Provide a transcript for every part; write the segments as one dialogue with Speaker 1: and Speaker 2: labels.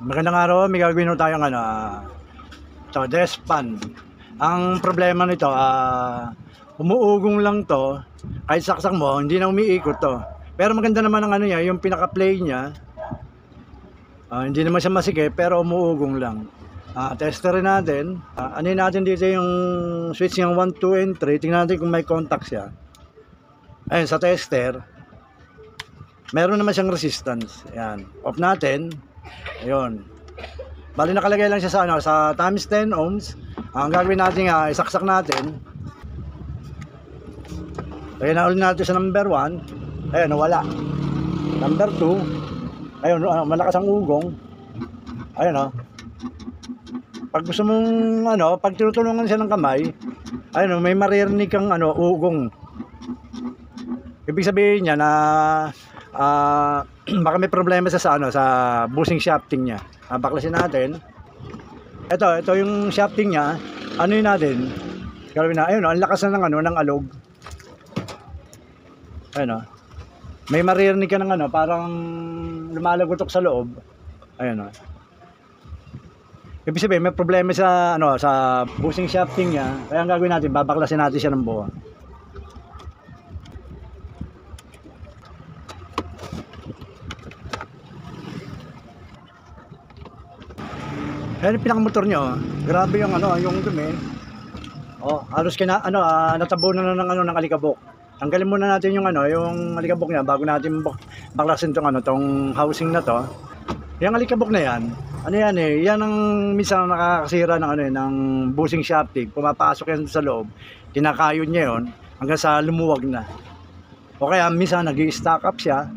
Speaker 1: Magandang araw, may gagawin tayong to desk fan. Ang problema nito, umuugong lang to, kahit saksak mo, hindi na umiikot to. Pero maganda naman ang niya, yung pinaka-play niya, hindi naman siya masikip, pero umuugong lang. Tester rin natin, natin dito yung switch ng 1, 2, and 3, tingnan natin kung may contact siya. Ayun, sa tester, meron naman siyang resistance. Ayan, off natin. Ayun. Bali nakalagay lang siya sa sa times 10 ohms. Ang gagawin natin isaksak natin. Lagyan na ulit natin sa number 1. Ayun, nawala. Number 2. Ayun, malakas ang ugong. Ayun, pag gusto mong pag tinutulungan siya ng kamay, ayun, may maririnig kang ugong. Ibig sabihin niya na baka may problema sa sa bushing shafting niya. Baklasin natin. Ito yung shafting niya. Ano yun natin? Gawin na. Ayun, ang lakas na ng alog. Ayun, may maririnig ka ng parang lumalagotok sa loob. Ayun, ibig sabihin may problema sa sa bushing shafting niya. Kaya ang gagawin natin, babaklasin natin siya ng buo. Ayan yung pinakamotor nyo. Grabe yung yung dumi. Halos natabunan na ng alikabok. Tanggalin muna natin yung yung alikabok niya bago natin baklasin tong housing na to. Yung alikabok na yan, yan ang minsan nakakasira ng ng bushing shafting. Pumapasok yan sa loob. Kinakayod niya yon hanggang sa lumuwag na. O kaya minsan nag-i-stack up siya.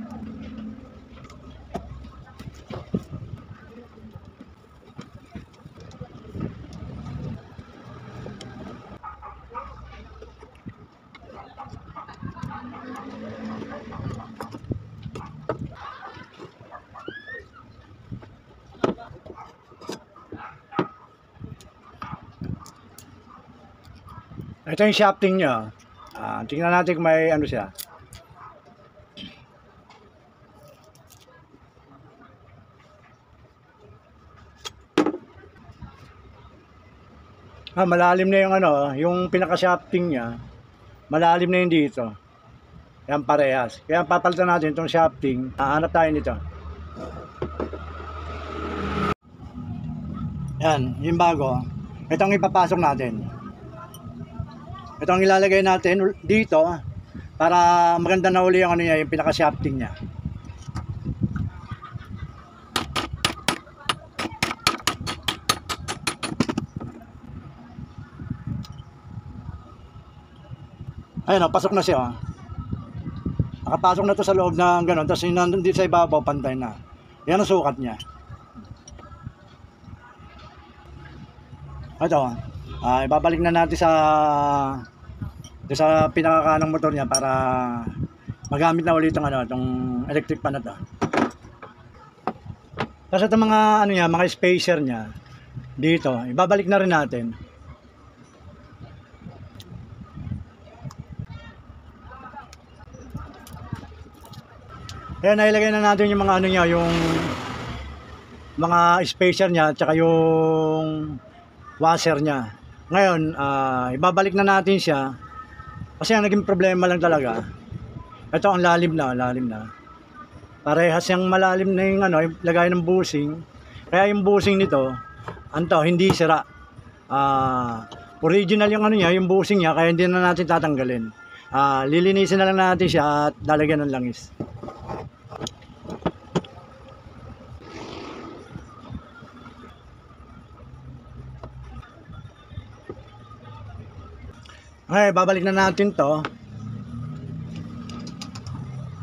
Speaker 1: Ito yung shafting niya. Tingnan natin kung may siya. Malalim na yung yung pinaka-shafting niya. Malalim na yung dito. Yan parehas. Kaya papalitan natin itong shafting. Hanap tayo nito. Yan, yung bago. Ito ang ipapasok natin. Ito ang ilalagay natin dito para maganda na uli yung yung pinaka-shafting niya. Ayun, pasok na siya. Nakapasok na to sa loob ng gano'n, tapos nandun dito sa ibabaw, pantay na. Yan ang sukat niya. Ito, ibabalik na natin sa pinakakanang motor niya para magamit na ulit itong electric fan na to. Tapos itong mga mga spacer niya dito, ibabalik na rin natin. Kaya nailagay na natin yung mga niya, yung mga spacer niya at saka yung washer niya. Ngayon, ibabalik na natin siya kasi ang naging problema lang talaga. Ito ang lalim na. Parehas yung malalim na yung lagay ng bushing. Kaya yung bushing nito, hindi sira. Original yung niya, yung bushing niya, kaya hindi na natin tatanggalin. Lilinisin na lang natin siya at lalagyan ng langis. Okay, babalik na natin to.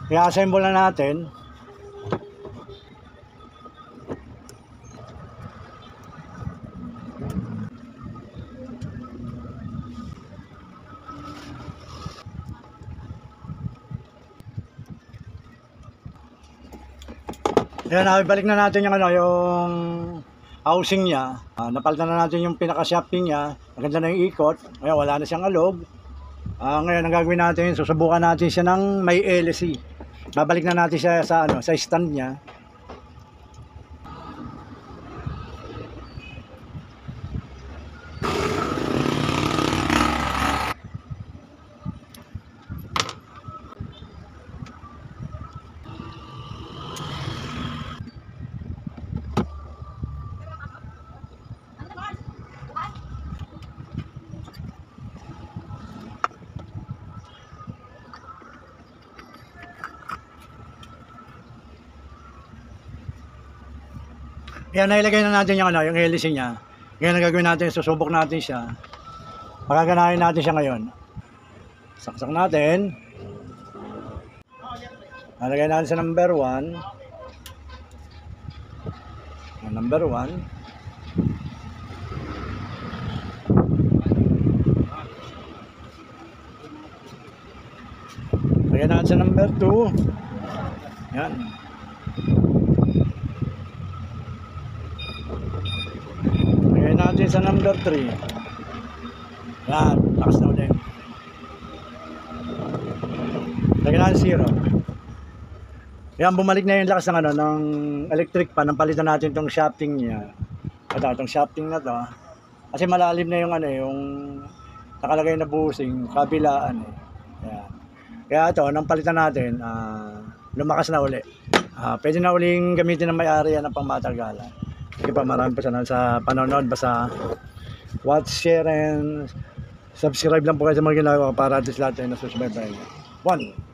Speaker 1: I-assemble na natin. Yan, ibalik na natin yung yung housing niya. Napalitan na natin yung pinaka-shafting niya. Maganda na yung ikot. Ngayon, wala na siyang alog. Ngayon, ang gagawin natin, susubukan natin siya ng may LC. Babalik na natin siya sa stand niya. Yan, nailagay na natin yung yung hélice niya. Ngayon ang gagawin natin, susubok natin siya. Pagaganahin natin siya ngayon. Saksak natin. Nalagay natin sa number 1. Number 1. Lagyan natin sa number 2. Yan. Lagyan natin sa number 3. Yan. Lakas na ulit. Lagyan natin 0. Yan. Bumalik na yung lakas ng, ng electric pan. Nang palitan natin itong shafting niya. Ito, itong shafting na to. Kasi malalim na yung yung nakalagay na bushing. Kabilaan Yan. Kaya ito, nang palitan natin, lumakas na uli. Pwede na uling gamitin ng may-ari yan ng pangmatagalan. Sige pa, marami pa sa panonood. Basta watch, share, and subscribe lang po kayo sa mga ginagawa para at least lahat ay nasusubaybay. 1.